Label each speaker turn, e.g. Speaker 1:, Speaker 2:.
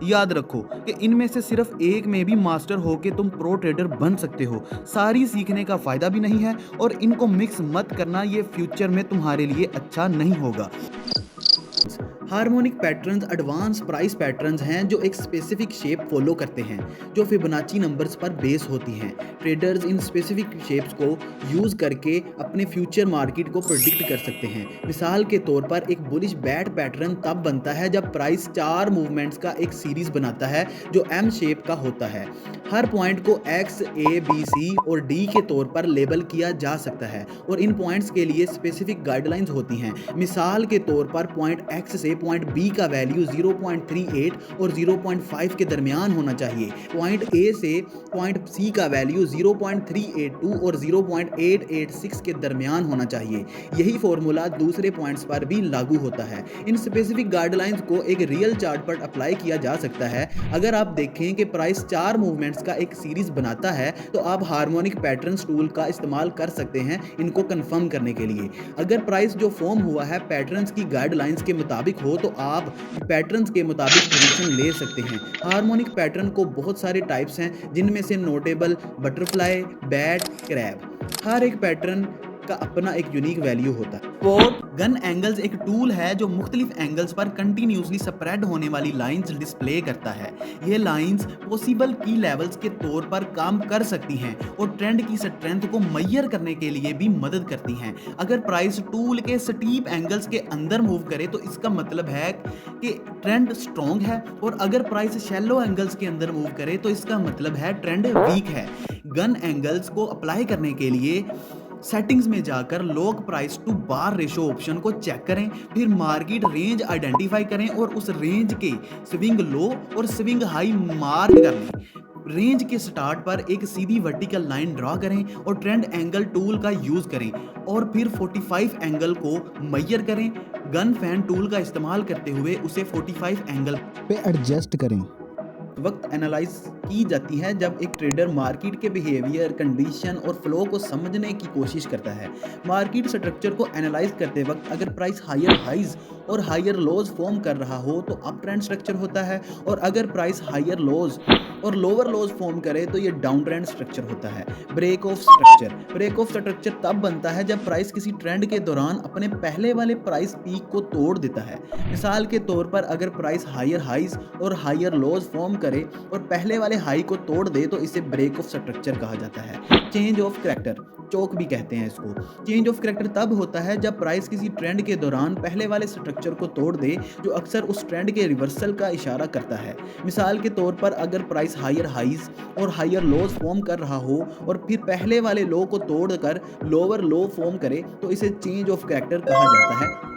Speaker 1: याद रखो कि इनमें से सिर्फ एक में भी मास्टर होके तुम प्रो ट्रेडर बन सकते हो। सारी सीखने का फायदा भी नहीं है और इनको मिक्स मत करना, ये फ्यूचर में तुम्हारे लिए अच्छा नहीं होगा। Harmonic patterns advance price patterns हैं जो एक स्पेसिफिक शेप फॉलो करते हैं जो फिबोनाची नंबर्स पर बेस होती हैं। ट्रेडर्स इन स्पेसिफिक शेप्स को यूज़ करके अपने फ्यूचर मार्केट को प्रेडिक्ट कर सकते हैं। मिसाल के तौर पर एक बुलिश बैट पैटर्न तब बनता है जब प्राइस 4 मूवमेंट्स का एक सीरीज बनाता है जो एम शेप का होता है। हर पॉइंट को एक्स, ए, बी, सी और डी के तौर पर लेबल किया जा सकता है और इन पॉइंट्स के लिए स्पेसिफिक गाइडलाइंस होती हैं। मिसाल के तौर पर पॉइंट एक्स से पॉइंट बी का वैल्यू 0.38 और 0.5 के दरमियान होना चाहिए। पॉइंट ए से पॉइंट सी का वैल्यू 0.382 और 0.886 के दरमियान होना चाहिए। यही फॉर्मूला दूसरे पॉइंट्स पर भी लागू होता है। इन स्पेसिफिक गाइडलाइंस को एक रियल चार्ट पर अप्लाई किया जा सकता है। अगर आप देखें कि प्राइस 4 मूवमेंट्स का एक सीरीज बनाता है तो आप हार्मोनिक पैटर्न्स टूल का इस्तेमाल कर सकते हैं इनको कंफर्म करने के लिए। अगर प्राइस जो फॉर्म हुआ है पैटर्न्स की गाइडलाइंस के मुताबिक हो तो आप पैटर्न्स के मुताबिक पोजीशन ले सकते हैं। हार्मोनिक पैटर्न को बहुत सारे टाइप्स हैं जिनमें से नोटेबल, बटरफ्लाई, बैट, क्रैब। हर एक पैटर्न का अपना एक यूनिक वैल्यू होता है। स्पॉट गन एंगल्स एक टूल है जो मुख्तलिफ एंगल्स पर कंटिन्यूसली स्प्रेड होने वाली लाइंस डिस्प्ले करता है। ये लाइंस पॉसिबल की लेवल्स के तौर पर काम कर सकती हैं और ट्रेंड की स्ट्रेंथ को मेजर करने के लिए भी मदद करती हैं। अगर प्राइस टूल के स्टीप एंगल्स के अंदर मूव करे तो इसका मतलब है कि ट्रेंड स्ट्रॉन्ग है और अगर प्राइस शैलो एंगल्स के अंदर मूव करे तो इसका मतलब है ट्रेंड वीक है। गन एंगल्स को अप्लाई करने के लिए सेटिंग्स में जाकर log price to bar ratio option को चेक करें, फिर मार्केट रेंज आइडेंटिफाई करें और उस रेंज के स्विंग लो और स्विंग हाई मार्क कर लें। रेंज के स्टार्ट पर एक सीधी वर्टिकल लाइन ड्रॉ करें और ट्रेंड एंगल टूल का यूज करें और फिर 45 एंगल को मेजर करें। गन फैन टूल का इस्तेमाल करते हुए उसे 45 एंगल पे एडजस्ट करें। वक्त एनालाइज की जाती है जब एक ट्रेडर मार्केट के बिहेवियर, कंडीशन और फ्लो को समझने की कोशिश करता है। मार्केट स्ट्रक्चर को एनालाइज करते वक्त अगर प्राइस हायर हाइज और हायर लोज फॉर्म कर रहा हो तो अप ट्रेंड स्ट्रक्चर होता है और अगर प्राइस हायर लोज और लोअर लोज फॉर्म करे तो ये डाउन ट्रेंड स्ट्रक्चर होता है। ब्रेक ऑफ स्ट्रक्चर तब बनता है जब प्राइस किसी ट्रेंड के दौरान अपने पहले वाले प्राइस पीक को तोड़ देता है। मिसाल के तौर पर अगर प्राइस हायर हाइज और हायर लोज फॉर्म करे और पहले वाले हाई को तोड़ दे तो इसे ब्रेक ऑफ स्ट्रक्चर कहा जाता है। चेंज ऑफ करैक्टर, चोक भी कहते हैं इसको। चेंज ऑफ करैक्टर तब होता है जब प्राइस किसी ट्रेंड के दौरान पहले वाले स्ट्रक्चर को तोड़ दे जो अक्सर उस ट्रेंड के रिवर्सल का इशारा करता है। मिसाल के तौर पर अगर प्राइस हायर हाइज और हायर लोज फॉर्म कर रहा हो और फिर पहले वाले लो को तोड़कर लोअर लो फॉर्म करे तो इसे चेंज ऑफ करैक्टर कहा जाता है।